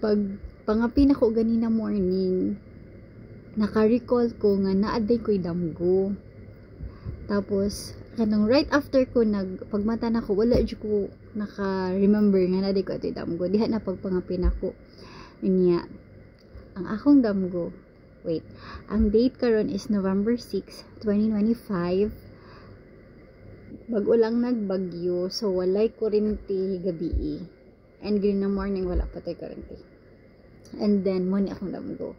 pag pangapin ako ganina morning, naka-recall ko nga naaday ko'y damgo. Tapos kanang right after ko pagmata na ko, wala jud ko naka-remember nga naaday ko ato'y damgo. Diha na pagpangapin ako. Unya, ang akong damgo, ang date karon is November 6, 2025. Bago lang nagbagyo, so walay kuryente gabi. And green na morning, wala pa tayo kuryente. And then, muna akong damgo.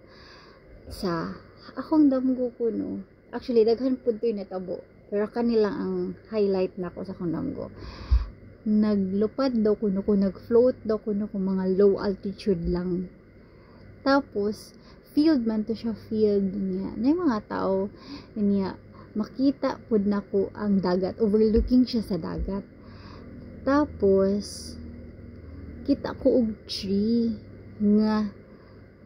Sa akong damgo ko, no, actually, daghan po ito yung natabo. Pero kanila ang highlight na ako sa akong damgo. Naglupad daw ko, nag-float daw ko, mga low altitude lang. Tapos, field man to siya, field niya. Na yung mga tao, niya, makita po na ko ang dagat. Overlooking siya sa dagat. Tapos, kita ko og tree nga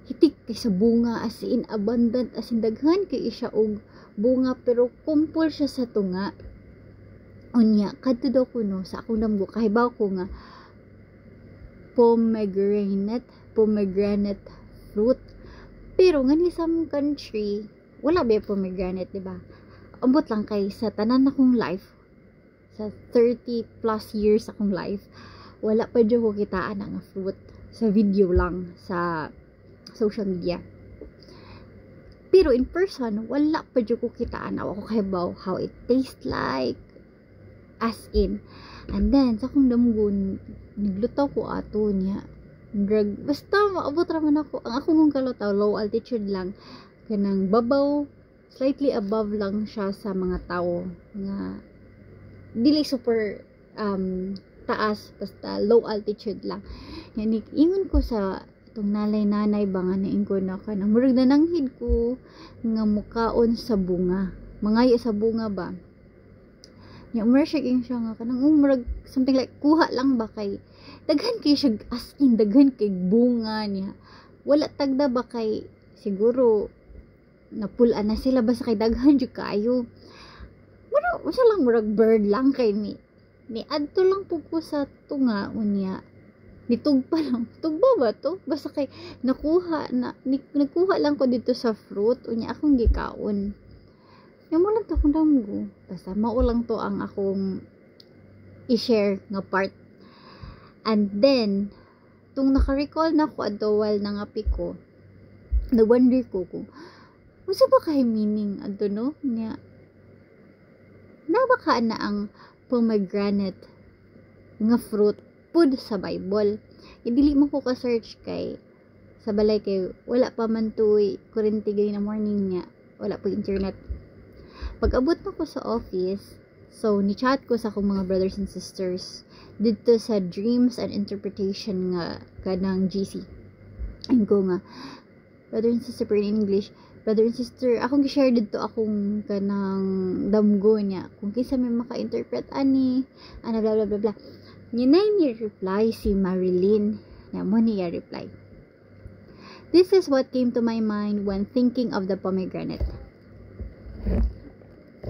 hitik kay sa bunga, as in abundant, as in daghan kay siya og bunga, pero kumpol siya sa tunga. Unya, kadto daw ko no, sa akong damgo, kahibaw ko nga pomegranate fruit. Pero nga ni some country, wala ba pomegranate, diba? Ambot lang kay sa tanan akong life, sa 30 plus years akong life, wala pa dyan ko kitaan ang fruit. Sa video lang, sa social media. Pero in person, wala pa dyan ko kitaan. Ako kahibaw how it tastes like. As in. And then, sa akong damgon, naglutaw ko ato niya. Basta, maabot raman ako. Ang akong mong kalutaw, low altitude lang. Kanang babaw, slightly above lang siya sa mga tao. Nga, dili super, taas, basta low altitude lang. Yan, ingon ko sa itong nanay ba nga naingon na ka, murag na nanghid ko nga mukaon sa bunga. Mangayo sa bunga ba? Yan, murag siya nga kanang murag something like, kuha lang ba kay, daghan kay siya, as in, daghan kay bunga niya. Wala tagda ba kay, siguro, napulaan na sila, basta kay daghan jud kayo. Murag lang, murag bird lang kay ni adto lang po ko sa tunga unya, nitugpa lang, tugba ba to? Basta kay nakuha lang ko dito sa fruit unya akong gikaon. Yung mo lang to akong damgo, basta maulang to ang akong i-share nga part. And then tung naka-recall na ko adowal na nga piko, na-wonder ko kung unsa ba kay meaning adto no nya, nabaka na ang pomegranate nga fruit pud sa Bible. Dili mo ko ka-search kay sa balay kay wala pa man tuy kuryente gani na morning niya, wala po internet. Pag abot na ko sa office, so ni chat ko sa akong mga brothers and sisters dito sa Dreams and Interpretation nga kanang GC. Ayun ko nga, brother and sister in English, brother and sister, akong gi-share dito akong kanang damgo niya. Kung kinsa may maka-interpret ani, bla bla bla bla. Ninay ni reply si Marilyn. Na mo niya reply. This is what came to my mind when thinking of the pomegranate.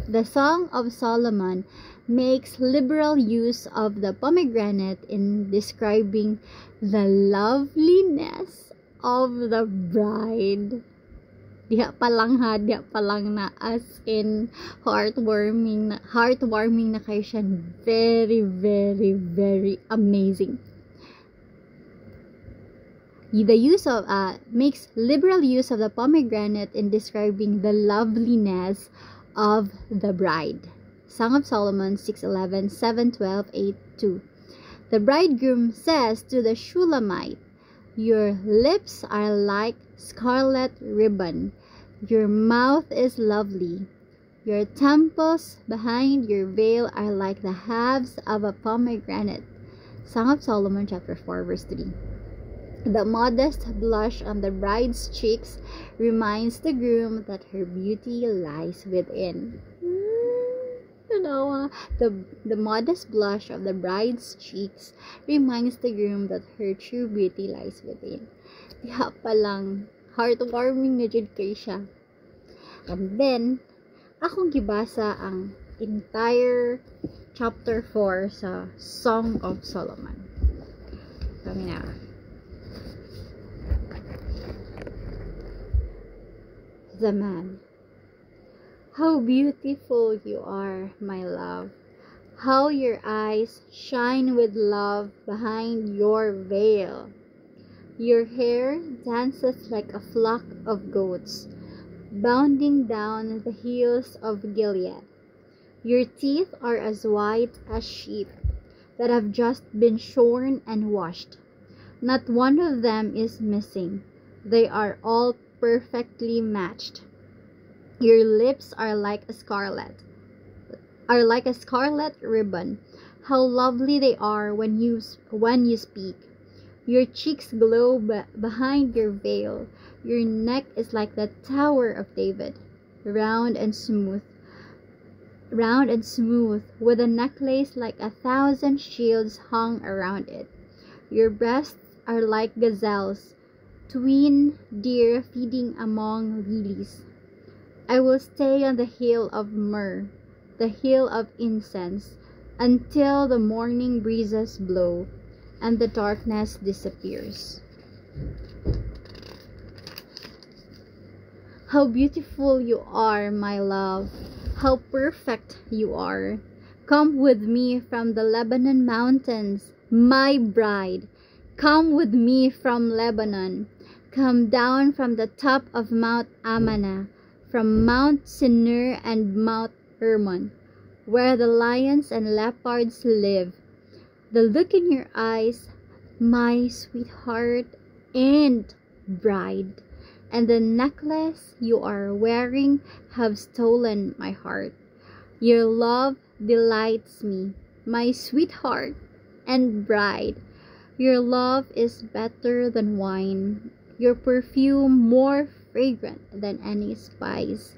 The Song of Solomon makes liberal use of the pomegranate in describing the loveliness of the bride. Diha pa lang na as in heartwarming na kayo siya. Very, very, very amazing. The use of makes liberal use of the pomegranate in describing the loveliness of the bride. Song of Solomon 6:11, 7:12, 8:2. The bridegroom says to the Shulamite, "Your lips are like scarlet ribbon. Your mouth is lovely. Your temples behind your veil are like the halves of a pomegranate." Song of Solomon chapter 4 verse 3. The modest blush on the bride's cheeks reminds the groom that her beauty lies within. The modest blush of the bride's cheeks reminds the groom that her true beauty lies within. Diha pa lang, heartwarming na jud kay siya. And then, akong gibasa ang entire chapter 4 sa Song of Solomon. Kami na. the man. How beautiful you are, my love. How your eyes shine with love behind your veil. Your hair dances like a flock of goats, bounding down the hills of Gilead. Your teeth are as white as sheep that have just been shorn and washed. Not one of them is missing. They are all perfectly matched. Your lips are like a scarlet ribbon. How lovely they are when you speak. Your cheeks glow behind your veil. Your neck is like the Tower of David, round and smooth, with a necklace like 1,000 shields hung around it. Your breasts are like gazelles, twin deer feeding among lilies. I will stay on the hill of myrrh, the hill of incense, until the morning breezes blow and the darkness disappears. How beautiful you are, my love. How perfect you are. Come with me from the Lebanon mountains, my bride. Come with me from Lebanon. Come down from the top of Mount Amana, from Mount Sinir and Mount Hermon, where the lions and leopards live. The look in your eyes, my sweetheart and bride, and the necklace you are wearing have stolen my heart. Your love delights me, my sweetheart and bride. Your love is better than wine, your perfume more fragrant than any spice.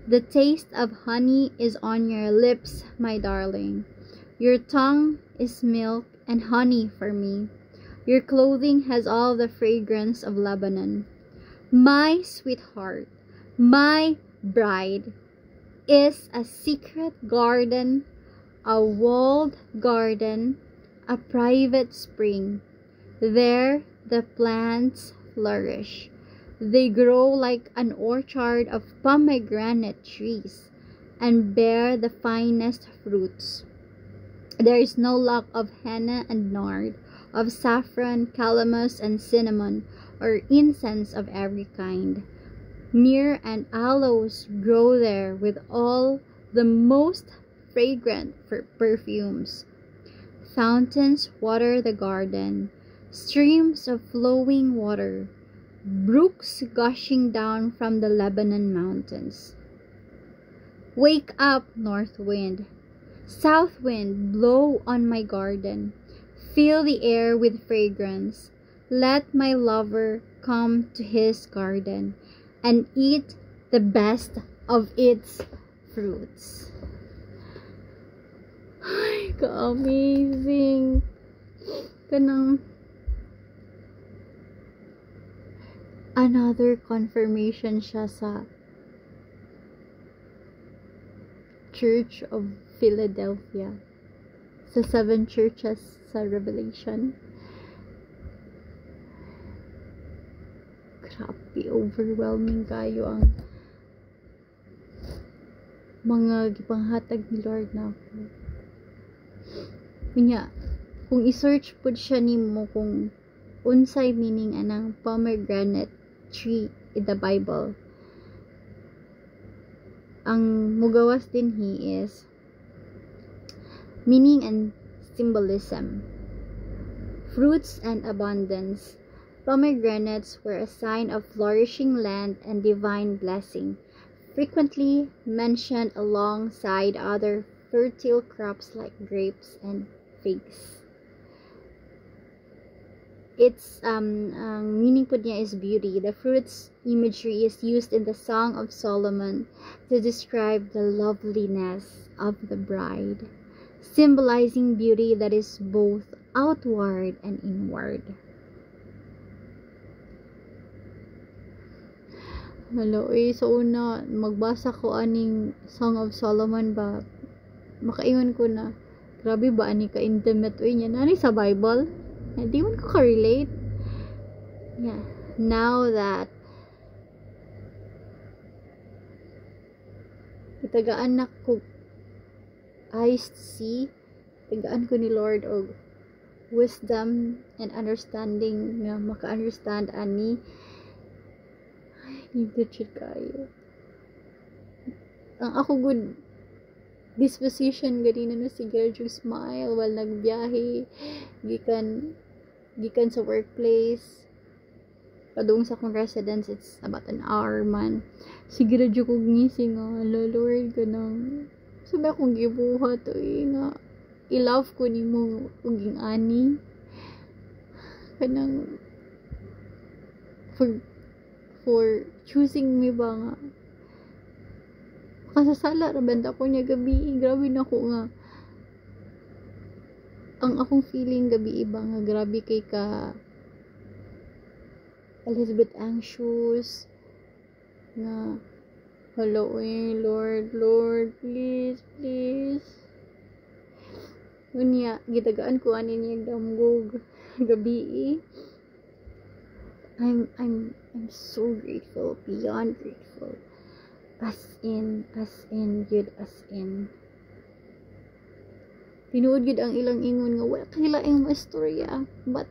The taste of honey is on your lips, my darling. Your tongue is milk and honey for me. Your clothing has all the fragrance of Lebanon. My sweetheart, my bride, is a secret garden, a walled garden, a private spring. There the plants flourish. They grow like an orchard of pomegranate trees and bear the finest fruits. There is no lack of henna and nard, of saffron, calamus, and cinnamon, or incense of every kind. Myrrh and aloes grow there with all the most fragrant perfumes. Fountains water the garden, streams of flowing water, brooks gushing down from the Lebanon mountains. Wake up, north wind. South wind, blow on my garden. Fill the air with fragrance. Let my lover come to his garden and eat the best of its fruits. Ay, ka-amazing. Kanang another confirmation siya sa Church of Philadelphia, sa 7 churches sa Revelation. Grabe, overwhelming kayo ang mga gipanghatag ni Lord na ako. Kunya, kung i-search po siya nimo kung unsay meaning anang pomegranate tree in the Bible, ang mugawas din is meaning and symbolism. Fruits and abundance. Pomegranates were a sign of flourishing land and divine blessing, frequently mentioned alongside other fertile crops like grapes and figs. Its meaning po niya is beauty. The fruit's imagery is used in the Song of Solomon to describe the loveliness of the bride, symbolizing beauty that is both outward and inward. Hello, sa una, magbasa ko aning Song of Solomon ba, makaingon ko na, grabe ba ani ka-intimate niya, nani sa Bible? Hindi man ko ka-relate. Yeah. Now that tagaan na ko eyes to see, tagaan ko ni Lord og wisdom and understanding nga maka-understand ani. Ay, need to check kayo. Ang ako good disposition ganina no siguro yung smile while nagbiyahe gikan sa workplace padung sa akong residence. It's about an hour man. Siguro yung kong ngising nga Lord kanang sabi akong gibuhat nga i-love ko ni mo uging ani kanang for choosing me ba nga kasasala rabenta ko niya gabi. Grabe na ko nga ang akong feeling gabi iba nga grabe kay ka a little bit anxious nga hello Lord please unya gitagaan ko ani niya damgog gabi. I'm so grateful, beyond grateful. As in tinuod gid ang ilang ingon nga wala kahilaing maistorya, but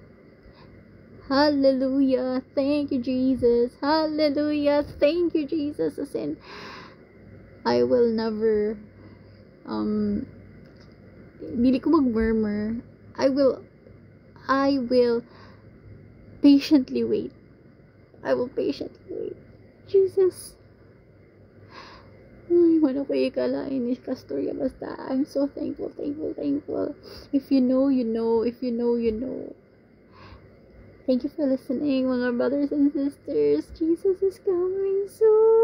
hallelujah, thank you Jesus, hallelujah, thank you Jesus. As in I will never dili ko mag-murmur. I will patiently wait. I will patiently wait. Jesus. Ay, wala ko ikalain ni kastorya basta. I'm so thankful. If you know, you know. If you know, you know. Thank you for listening, mga brothers and sisters. Jesus is coming soon.